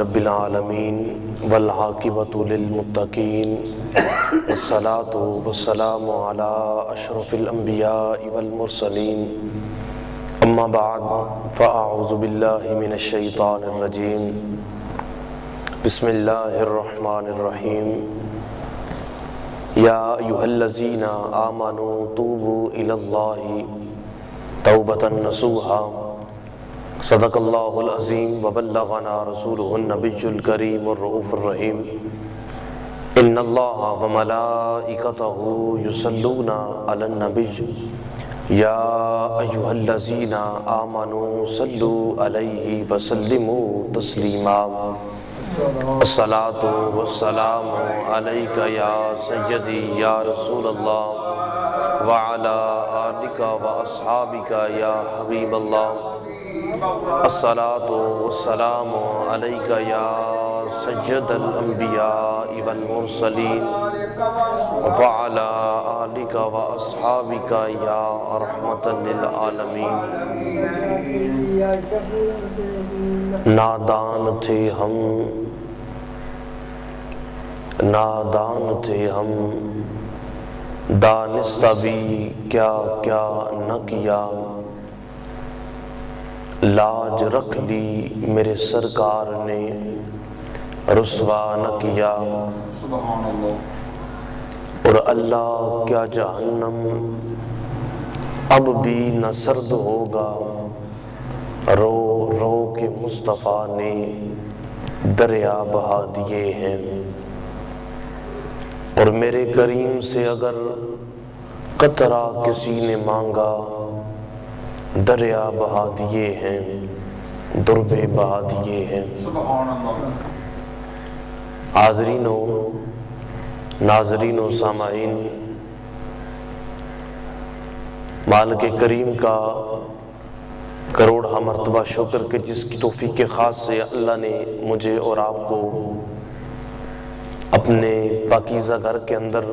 رب العالمین والعاقبۃ للمتقین والصلاۃ والسلام علی اشرف الانبیاء والمرسلین اما بعد فاعوذ باللہ من الشیطان الرجیم بسم اللہ الرحمن الرحیم یا ایھا الذین آمنوا توبوا الی اللہ توبۃ نصوحا صدق اللہ العظیم وبلغنا رسولہ النبی الکریم الرؤوف الرحیم ان اللہ وملائکتہ یصلون علی النبی یا ایھا الذین آمنوا صلوا علیہ وسلموا تسلیما الصلاۃ والسلام علیک یا سیدی یا رسول اللہ وعلی آلک واصحابک یا حبیب اللہ الصلاۃ والسلام علیک یا سید الانبیاء والمرسلین وعلی آلک واصحابک یا رحمۃ للعالمین۔ نادان تھے ہم دانستہ بھی کیا کیا نہ کیا، لاج رکھ لی میرے سرکار نے رسوا نہ کیا، اور اللہ کیا جہنم اب بھی نہ سرد ہوگا، رو رو کے مصطفیٰ نے دریا بہا دیے ہیں، اور میرے کریم سے اگر قطرہ کسی نے مانگا دریا بہا دیے ہیں، دربے بہا دیے ہیں۔ ناظرین و سامعین، مالک کریم کا کروڑہ مرتبہ شکر کہ جس کی توفیق خاص سے اللہ نے مجھے اور آپ کو اپنے پاکیزہ گھر کے اندر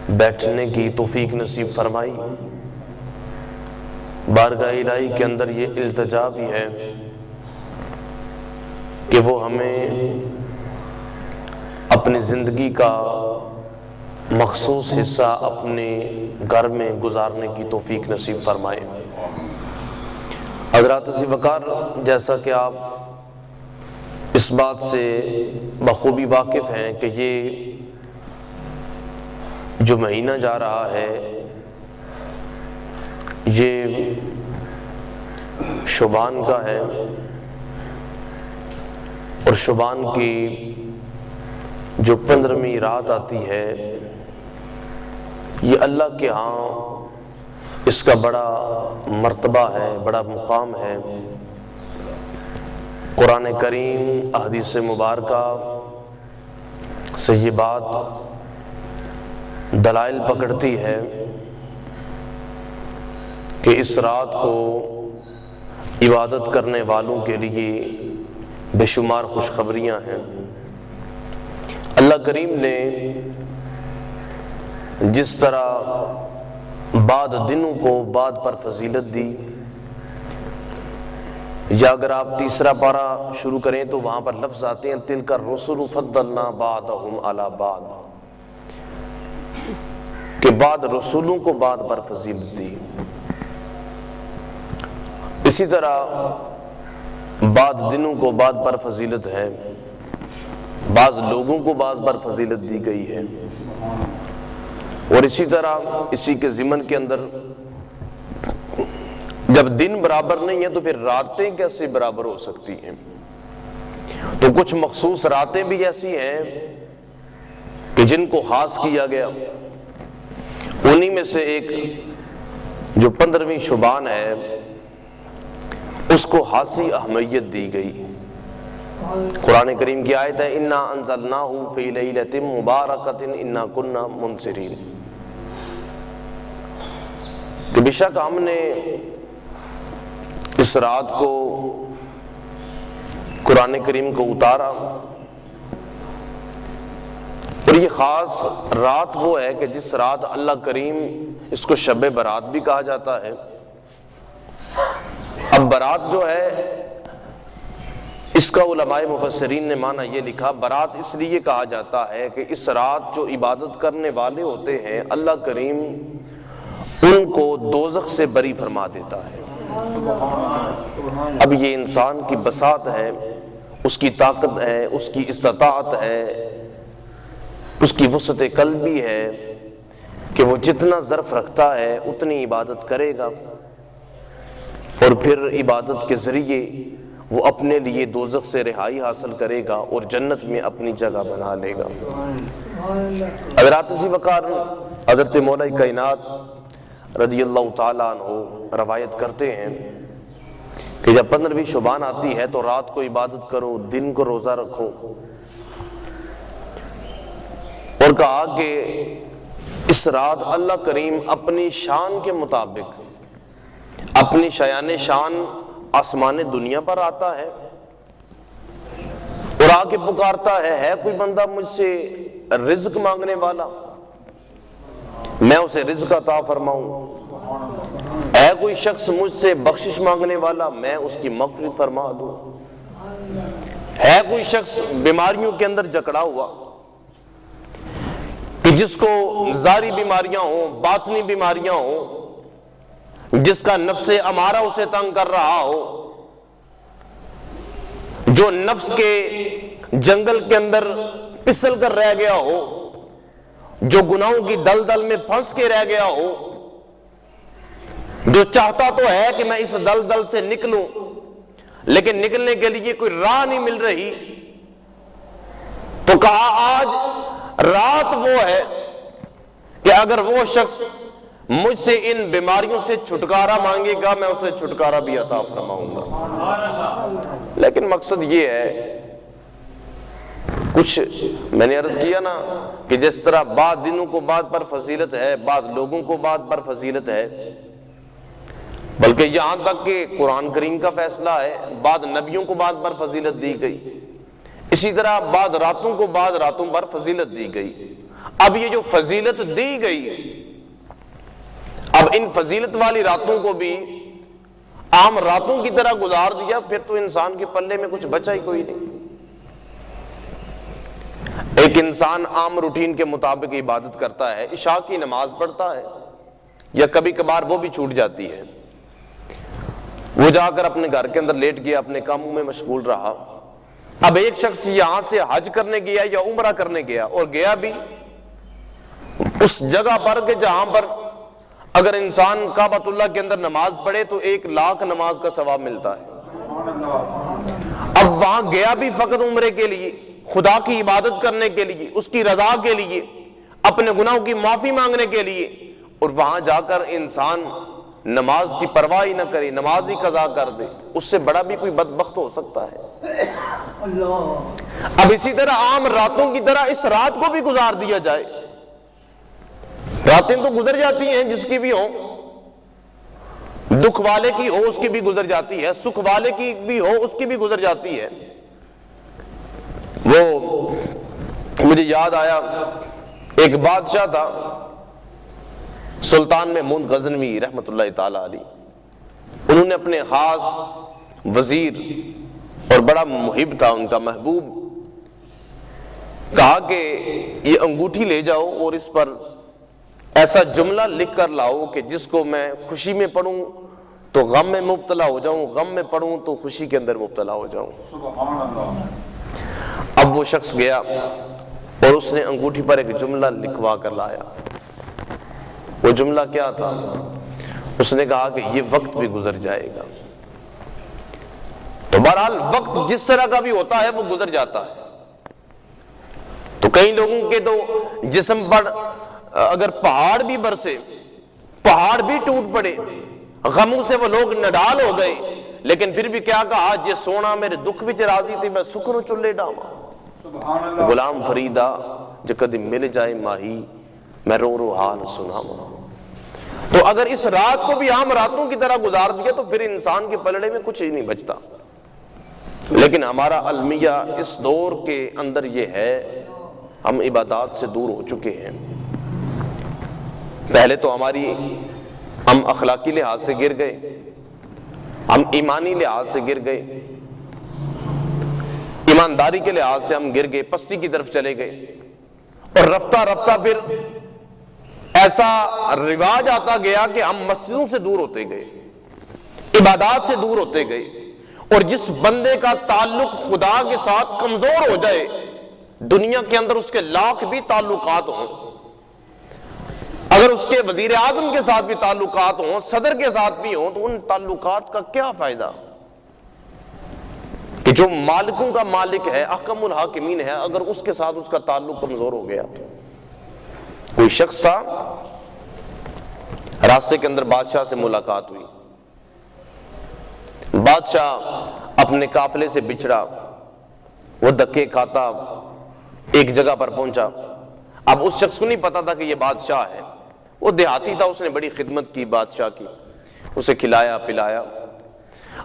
بیٹھنے کی توفیق نصیب فرمائی۔ بارگاہ الہی کے اندر یہ التجا بھی ہے کہ وہ ہمیں اپنی زندگی کا مخصوص حصہ اپنے گھر میں گزارنے کی توفیق نصیب فرمائے۔ حضرات ذی وقار، جیسا کہ آپ اس بات سے بخوبی واقف ہیں کہ یہ جو مہینہ جا رہا ہے یہ شعبان کا ہے، اور شعبان کی جو 15ویں رات آتی ہے یہ اللہ کے ہاں اس کا بڑا مرتبہ ہے، بڑا مقام ہے۔ قرآن کریم احادیث مبارکہ سے یہ بات دلائل پکڑتی ہے کہ اس رات کو عبادت کرنے والوں کے لیے بے شمار خوشخبریاں ہیں۔ اللہ کریم نے جس طرح بعد دنوں کو بعد پر فضیلت دی، یا اگر آپ تیسرا پارہ شروع کریں تو وہاں پر لفظ آتے ہیں تِلْكَ الرُّسُلُ فَضَّلْنَا بَعْضَهُمْ عَلَى بَعْضٍ، کہ بعد رسولوں کو بعد پر فضیلت دی۔ اسی طرح بعد دنوں کو بعد پر فضیلت ہے، بعض لوگوں کو بعض پر فضیلت دی گئی ہے، اور اسی طرح اسی کے ضمن کے اندر جب دن برابر نہیں ہے تو پھر راتیں کیسے برابر ہو سکتی ہیں؟ تو کچھ مخصوص راتیں بھی ایسی ہیں کہ جن کو خاص کیا گیا، انہی میں سے ایک جو 15ویں شعبان ہے اس کو خاصی اہمیت دی گئی۔ قرآن کریم کی آیت ہے اِنَّا أَنزَلْنَاهُ فِي لَيْلَةٍ مُبَارَكَةٍ إِنَّا كُنَّا مُنذِرِينَ، کہ بے شک ہم نے اس رات کو قرآن کریم کو اتارا، اور یہ خاص رات وہ ہے کہ جس رات اللہ کریم اس کو شب برات بھی کہا جاتا ہے۔ اب برات جو ہے اس کا علماء مفسرین نے معنی یہ لکھا، برات اس لیے کہا جاتا ہے کہ اس رات جو عبادت کرنے والے ہوتے ہیں اللہ کریم ان کو دوزخ سے بری فرما دیتا ہے۔ اب یہ انسان کی بساط ہے، اس کی طاقت ہے، اس کی استطاعت ہے، اس کی وسعت قلبی ہے کہ وہ جتنا ظرف رکھتا ہے اتنی عبادت کرے گا، اور پھر عبادت کے ذریعے وہ اپنے لیے دوزخ سے رہائی حاصل کرے گا اور جنت میں اپنی جگہ بنا لے گا۔ حضرات ذی وقار حضرت مولا کائنات رضی اللہ تعالیٰ عنہ روایت کرتے ہیں کہ جب 15ویں شعبان آتی ہے تو رات کو عبادت کرو، دن کو روزہ رکھو، اور کہا کہ اس رات اللہ کریم اپنی شان کے مطابق اپنی شایان شان آسمان دنیا پر آتا ہے اور آ کے پکارتا ہے کوئی بندہ مجھ سے رزق مانگنے والا، میں اسے رزق عطا فرماؤں، ہے کوئی شخص مجھ سے بخشش مانگنے والا، میں اس کی مغفرت فرما دوں، ہے کوئی شخص بیماریوں کے اندر جکڑا ہوا کہ جس کو ظاہری بیماریاں ہوں، باطنی بیماریاں ہوں، جس کا نفس امارہ اسے تنگ کر رہا ہو، جو نفس کے جنگل کے اندر پسل کر رہ گیا ہو، جو گناہوں کی دلدل میں پھنس کے رہ گیا ہو، جو چاہتا تو ہے کہ میں اس دلدل سے نکلوں لیکن نکلنے کے لیے کوئی راہ نہیں مل رہی، تو کہا آج رات وہ ہے کہ اگر وہ شخص مجھ سے ان بیماریوں سے چھٹکارا مانگے گا میں اسے چھٹکارا بھی عطا فرماؤں گا۔ لیکن مقصد یہ ہے، کچھ میں نے عرض کیا نا کہ جس طرح بعض دنوں کو بعض پر فضیلت ہے، بعض لوگوں کو بعض پر فضیلت ہے، بلکہ یہاں تک کہ قرآن کریم کا فیصلہ ہے بعض نبیوں کو بعض پر فضیلت دی گئی، اسی طرح بعض راتوں کو بعض راتوں پر فضیلت دی گئی۔ اب یہ جو فضیلت دی گئی، اب ان فضیلت والی راتوں کو بھی عام راتوں کی طرح گزار دیا، پھر تو انسان کے پلے میں کچھ بچا ہی کوئی نہیں۔ ایک انسان عام روٹین کے مطابق عبادت کرتا ہے، عشاء کی نماز پڑھتا ہے، یا کبھی کبھار وہ بھی چھوٹ جاتی ہے، وہ جا کر اپنے گھر کے اندر لیٹ گیا، اپنے کاموں میں مشغول رہا۔ اب ایک شخص یہاں سے حج کرنے گیا یا عمرہ کرنے گیا، اور گیا بھی اس جگہ پر کہ جہاں پر اگر انسان کعبۃ اللہ کے اندر نماز پڑھے تو 1,00,000 نماز کا ثواب ملتا ہے۔ اب وہاں گیا بھی فقط عمرے کے لیے، خدا کی عبادت کرنے کے لیے، اس کی رضا کے لیے، اپنے گناہوں کی معافی مانگنے کے لیے، اور وہاں جا کر انسان نماز کی پرواہ ہی نہ کرے، نماز ہی قضا کر دے، اس سے بڑا بھی کوئی بدبخت ہو سکتا ہے؟ اب اسی طرح عام راتوں کی طرح اس رات کو بھی گزار دیا جائے۔ راتیں تو گزر جاتی ہیں جس کی بھی ہو، دکھ والے کی ہو اس کی بھی گزر جاتی ہے، سکھ والے کی بھی ہو اس کی بھی گزر جاتی ہے۔ وہ مجھے یاد آیا، ایک بادشاہ تھا سلطان محمود غزنوی رحمۃ اللہ تعالی علیہ، انہوں نے اپنے خاص وزیر اور بڑا محب تھا ان کا محبوب، کہا کہ یہ انگوٹھی لے جاؤ اور اس پر ایسا جملہ لکھ کر لاؤ کہ جس کو میں خوشی میں پڑھوں تو غم میں مبتلا ہو جاؤں، غم میں پڑھوں تو خوشی کے اندر مبتلا ہو جاؤں۔ سبحان اللہ۔ اب وہ شخص گیا اور اس نے انگوٹھی پر ایک جملہ لکھوا کر لایا۔ وہ جملہ کیا تھا؟ اس نے کہا کہ یہ وقت بھی گزر جائے گا۔ تو بہرحال وقت جس طرح کا بھی ہوتا ہے وہ گزر جاتا ہے۔ تو کئی لوگوں کے تو جسم پر اگر پہاڑ بھی برسے، پہاڑ بھی ٹوٹ پڑے، غموں سے وہ لوگ نڈال ہو گئے، لیکن پھر بھی کیا کہا، جے سونا میرے دکھ وچ راضی تھی میں سکھ نو چلے ڈاواں۔ سبحان اللہ۔ غلام فریدا جے کدی مل جائے ماہی میں رو رو حال سناواں۔ تو اگر اس رات کو بھی عام راتوں کی طرح گزار دیا تو پھر انسان کے پلڑے میں کچھ ہی نہیں بچتا۔ لیکن ہمارا المیہ اس دور کے اندر یہ ہے، ہم عبادات سے دور ہو چکے ہیں۔ پہلے تو ہم اخلاقی لحاظ سے گر گئے، ہم ایمانی لحاظ سے گر گئے، ایمانداری کے لحاظ سے ہم گر گئے، پستی کی طرف چلے گئے، اور رفتہ رفتہ پھر ایسا رواج آتا گیا کہ ہم مسجدوں سے دور ہوتے گئے، عبادات سے دور ہوتے گئے، اور جس بندے کا تعلق خدا کے ساتھ کمزور ہو جائے، دنیا کے اندر اس کے لاکھ بھی تعلقات ہوں، اگر اس کے وزیر اعظم کے ساتھ بھی تعلقات ہوں، صدر کے ساتھ بھی ہوں، تو ان تعلقات کا کیا فائدہ کہ جو مالکوں کا مالک ہے، احکم الحاکمین ہے، اگر اس کے ساتھ اس کا تعلق کمزور ہو گیا۔ کوئی شخص تھا، راستے کے اندر بادشاہ سے ملاقات ہوئی، بادشاہ اپنے قافلے سے بچھڑا، وہ دھکے کھاتا ایک جگہ پر پہنچا۔ اب اس شخص کو نہیں پتا تھا کہ یہ بادشاہ ہے، وہ دیہاتی تھا، اس نے بڑی خدمت کی بادشاہ کی، اسے کھلایا پلایا۔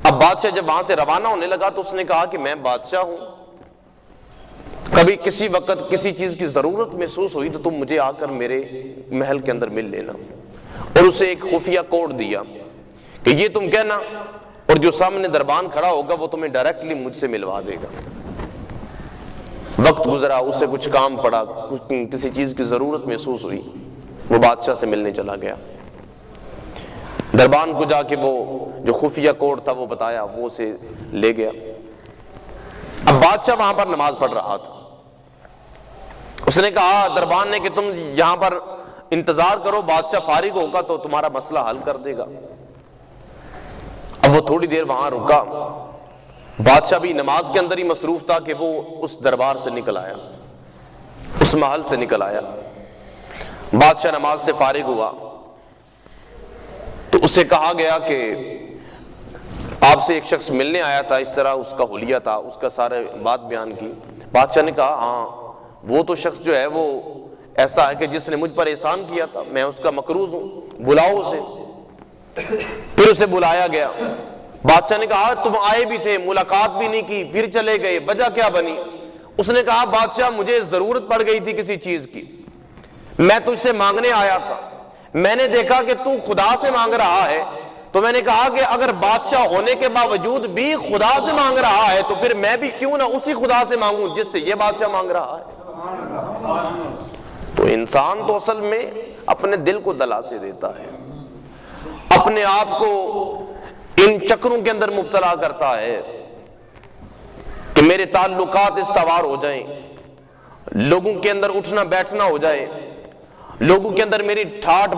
اب بادشاہ جب وہاں سے روانہ ہونے لگا تو اس نے کہا کہ میں بادشاہ ہوں، کبھی کسی وقت کسی چیز کی ضرورت محسوس ہوئی تو تم مجھے آ کر میرے محل کے اندر مل لینا، اور اسے ایک خفیہ کوڈ دیا کہ یہ تم کہنا، اور جو سامنے دربان کھڑا ہوگا وہ تمہیں ڈائریکٹلی مجھ سے ملوا دے گا۔ وقت گزرا، اسے کچھ کام پڑا، کسی چیز کی ضرورت محسوس ہوئی، وہ بادشاہ سے ملنے چلا گیا۔ دربان کو جا کے وہ جو خفیہ کوڈ تھا وہ بتایا، وہ اسے لے گیا۔ اب بادشاہ وہاں پر نماز پڑھ رہا تھا، اس نے کہا دربان نے کہ تم یہاں پر انتظار کرو، بادشاہ فارغ ہوگا تو تمہارا مسئلہ حل کر دے گا۔ اب وہ تھوڑی دیر وہاں رکا، بادشاہ بھی نماز کے اندر ہی مصروف تھا کہ وہ اس دربار سے نکل آیا، اس محل سے نکل آیا۔ بادشاہ نماز سے فارغ ہوا تو اسے کہا گیا کہ آپ سے ایک شخص ملنے آیا تھا، اس طرح اس کا حلیہ تھا، اس کا سارے بات بیان کی۔ بادشاہ نے کہا ہاں وہ تو شخص جو ہے وہ ایسا ہے کہ جس نے مجھ پر احسان کیا تھا، میں اس کا مقروض ہوں، بلاؤ اسے۔ پھر اسے بلایا گیا، بادشاہ نے کہا تم آئے بھی تھے، ملاقات بھی نہیں کی، پھر چلے گئے، وجہ کیا بنی؟ اس نے کہا بادشاہ مجھے ضرورت پڑ گئی تھی کسی چیز کی، میں تجھ سے مانگنے آیا تھا، میں نے دیکھا کہ تو خدا سے مانگ رہا ہے، تو میں نے کہا کہ اگر بادشاہ ہونے کے باوجود بھی خدا سے مانگ رہا ہے تو پھر میں بھی کیوں نہ اسی خدا سے مانگوں جس سے یہ بادشاہ مانگ رہا ہے۔ تو انسان تو اصل میں اپنے دل کو دلاسے دیتا ہے، اپنے آپ کو ان چکروں کے اندر مبتلا کرتا ہے کہ میرے تعلقات استوار ہو جائیں، لوگوں کے اندر اٹھنا بیٹھنا ہو جائے، لوگوں کے اندر میری ٹھاٹ